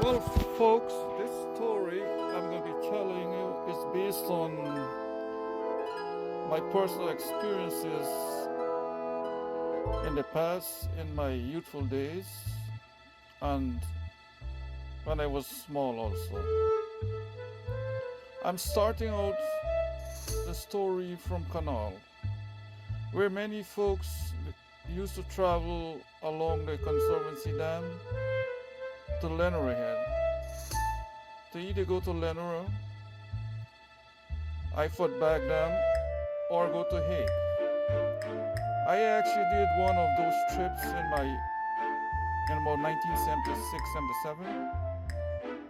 Well, folks, this story I'm going to be telling you is based on my personal experiences in the past, in my youthful days, and when I was small also. I'm starting out the story from Canal, where many folks used to travel along the Conservancy Dam to Lenora Head. To either go to Lenora, I foot back Dam, or go to Hague. I actually did one of those trips in about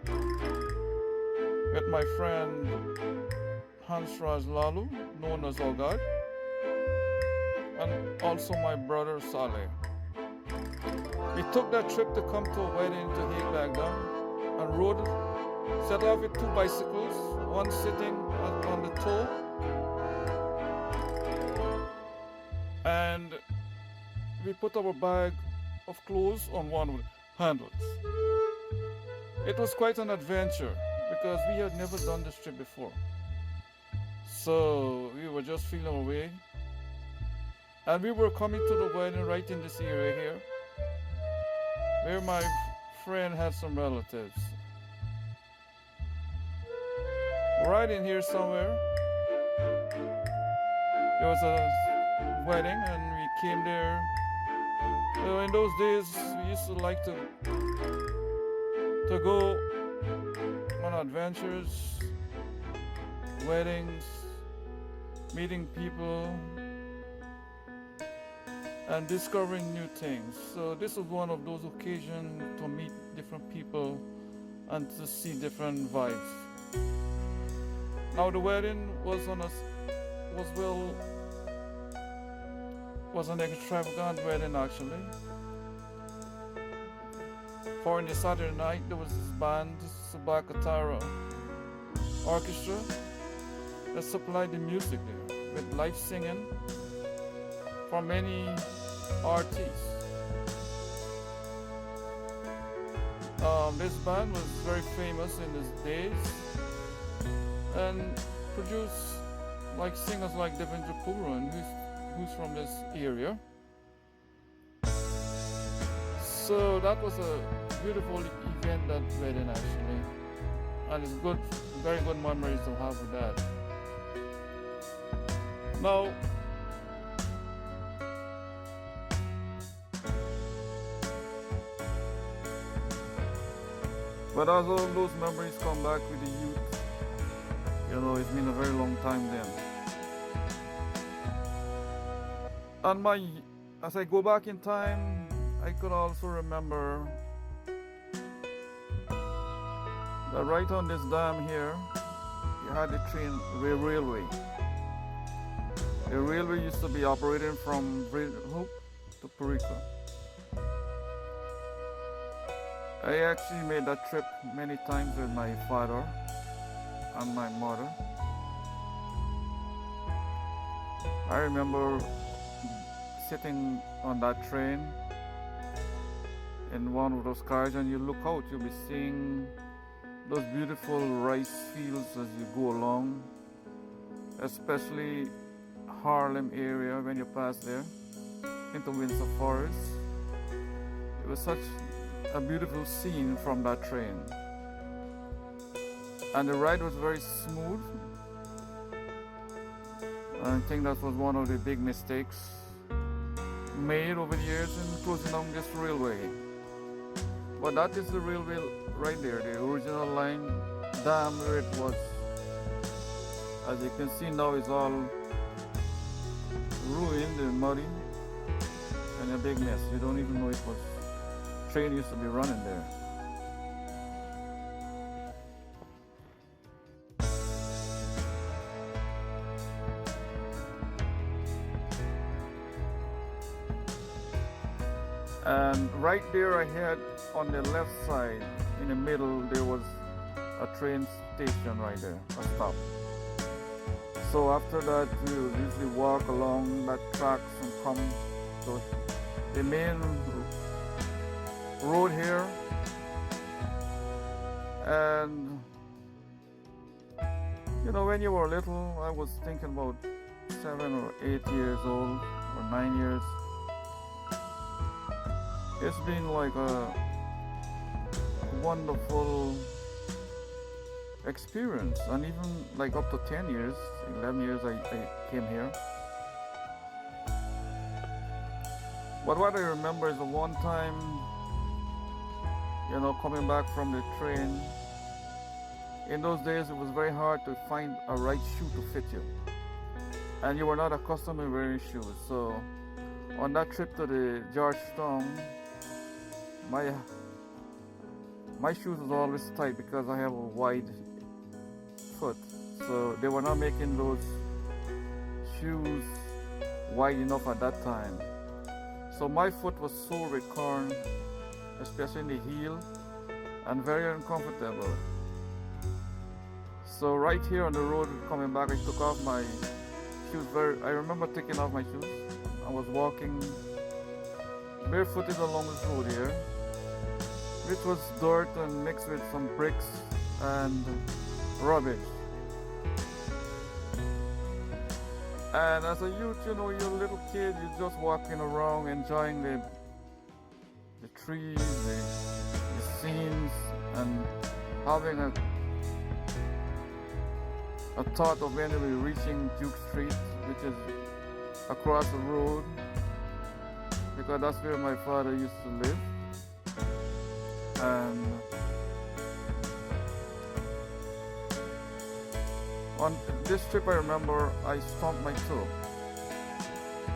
1976-77 with my friend Hans Raj Lalu, known as Ogad, and also my brother Saleh. We took that trip to come to a wedding to Hague back down and rode, set off with two bicycles, one sitting on the toe, and we put our bag of clothes on one of the handles. It was quite an adventure because we had never done this trip before. So we were just feeling our way. And we were coming to the wedding right in this area here, where my friend had some relatives. Right in here somewhere, there was a wedding and we came there. So in those days, we used to like to go on adventures, weddings, meeting people, and discovering new things. So this was one of those occasions to meet different people and to see different vibes. Now the wedding was an extravagant wedding actually. For in the Saturday night there was this band, Subakatara Orchestra, that supplied the music there with live singing from many artists. This band was very famous in these days and produced like singers like Devendra Puran, who's from this area. So that was a beautiful event, that wedding actually, and it's good, very good memories to have with that. Now, but as all those memories come back with the youth, it's been a very long time then. And as I go back in time, I could also remember that right on this dam here, you had the railway. The railway used to be operating from Hope to Purika. I actually made that trip many times with my father and my mother. I remember sitting on that train in one of those cars, and you look out, you'll be seeing those beautiful rice fields as you go along, especially Haarlem area when you pass there into Windsor Forest. It was such a beautiful scene from that train, and the ride was very smooth. I think that was one of the big mistakes made over the years in closing down this railway. But that is the railway right there, the original line, dam where it was. As you can see now, it's all ruined and muddy and a big mess. You don't even know it was train used to be running there. And right there ahead on the left side, in the middle, there was a train station right there, a stop. So after that, we would usually walk along that tracks and come to the main road here And you know, when you were little, I was thinking about 7 or 8 years old or 9 years. It's been like a wonderful experience, and even like up to 10 years, 11 years I came here. But what I remember is the one time, you know, coming back from the train. In those days, it was very hard to find a right shoe to fit you, and you were not accustomed to wearing shoes. So on that trip to the Georgetown, my shoes was always tight because I have a wide foot. So they were not making those shoes wide enough at that time. So my foot was sore with corn, especially in the heel, and very uncomfortable. So right here on the road coming back, I took off my shoes. I remember taking off my shoes. I was walking barefooted along this road here, which was dirt and mixed with some bricks and rubbish. And as a youth, you know, you're a little kid, you're just walking around enjoying the trees, the scenes, and having a thought of when we were reaching Duke Street, which is across the road, because that's where my father used to live. And on this trip, I remember I stomped my toe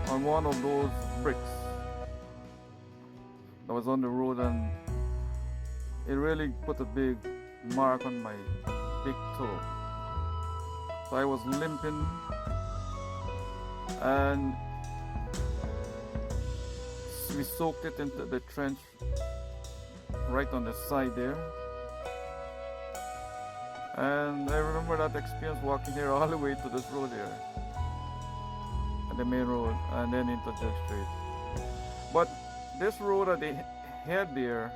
on one of those bricks that was on the road, and it really put a big mark on my big toe. So I was limping, and we soaked it into the trench right on the side there. And I remember that experience walking here all the way to this road here, at the main road, and then into Duke Street. But this road at the head there,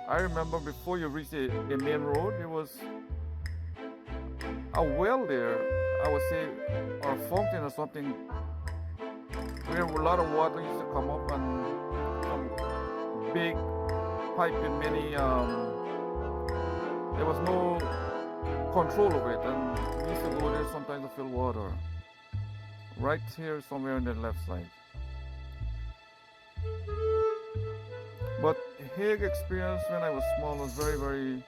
I remember before you reach the main road, there was a well there, I would say, or a fountain or something, where a lot of water used to come up, and some big pipe with many, there was no control of it, and we used to go there sometimes to fill water. Right here, somewhere on the left side. But Hague experience when I was small was very, very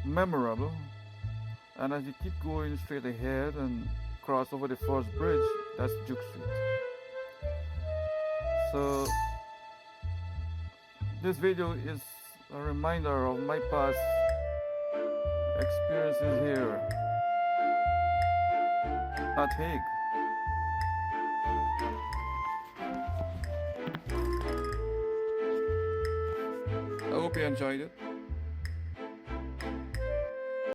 memorable. And as you keep going straight ahead and cross over the first bridge, that's Duke Street. So this video is a reminder of my past experiences here at Hague. I hope you enjoyed it.